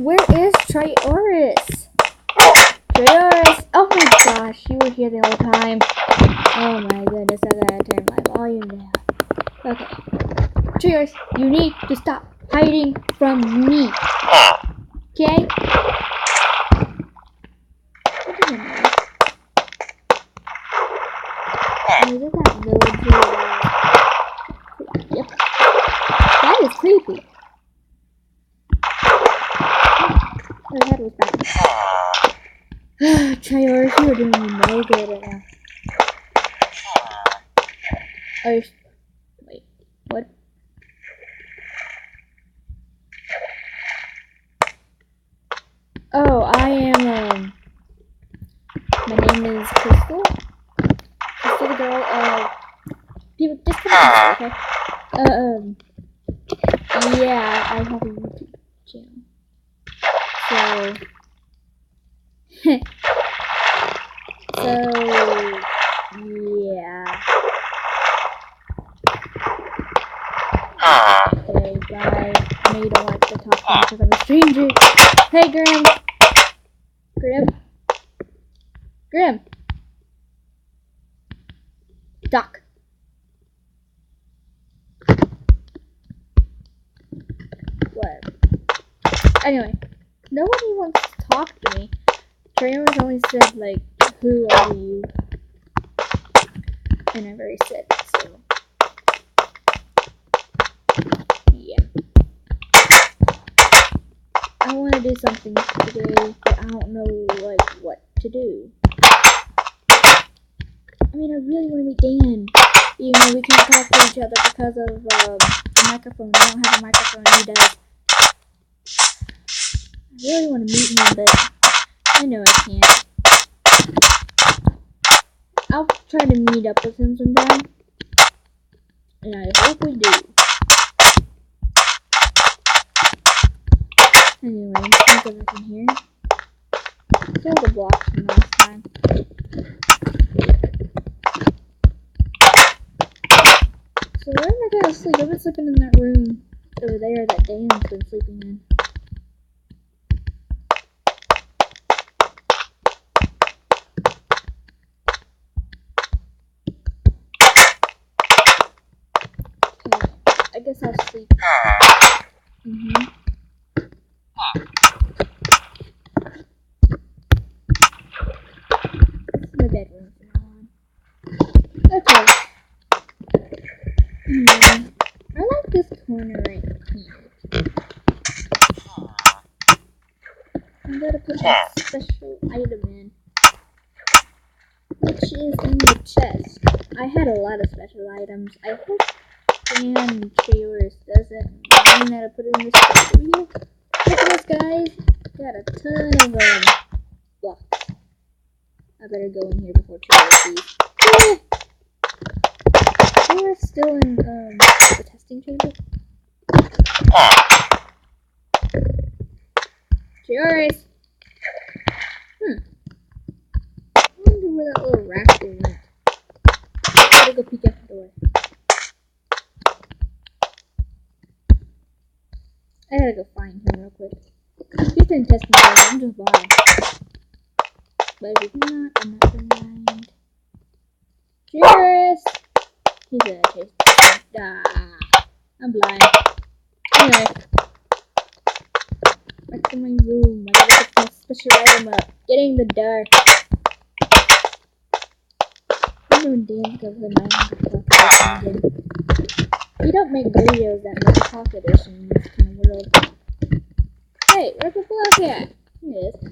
Where is Trioris? Trioris! Oh my gosh, you were here the whole time. Oh my goodness, I gotta turn my volume down. Okay. Trioris, you need to stop hiding from me. Okay? What is it? Oh, is it that villager? Yep. That is creepy. Her head was back. Trioris, you are doing me no good right now. Oh, wait, what? Oh, I am, my name is Crystal. Crystal the girl, people, just come on, okay? Yeah, I have a YouTube channel. So, yeah. Hey, guys, I know you don't like to talk to me because I'm a stranger. Hey, Grim. Grim. Doc. What? Anyway, nobody wants to talk to me. Trioris only said, like, who are you? And I already said, so. Yeah. I want to do something today, but I don't know, like, what to do. I mean, I really want to meet Dan. Even though we can't talk to each other because of the microphone. I don't have a microphone, he does. I really want to meet him, but I know I can't. I'll try to meet up with him sometime. And I hope we do. Anyway, let's see if I can hear. Still the blocks from last time. So where am I gonna sleep? I've been sleeping in that room over there that Dan's been sleeping in. Okay, I guess I'll sleep. This is my bedroom from now on. Okay. I like this corner right here. I'm gonna put my special item in, which is in the chest. I had a lot of special items. I hope Dan Trioris doesn't mind that I put it in this chest over here. Look at this, guys. Got a ton of blocks. I better go in here before Trioris sees. We're still in the testing chamber. Trioris! I wonder where that little raptor went. I gotta go peek out the door. I gotta go find him real quick. He's in testing chamber, I'm just blind. But if he's not, I'm not gonna mind. Trioris! He's gonna chase me. I'm blind. Anyway. Back to my room. I gotta pick my special item up. Getting the dark. I'm doing Dan because of my Pocket Edition. You don't make videos that make Pocket Edition in this kind of world. Hey, where's the block at? Here it is.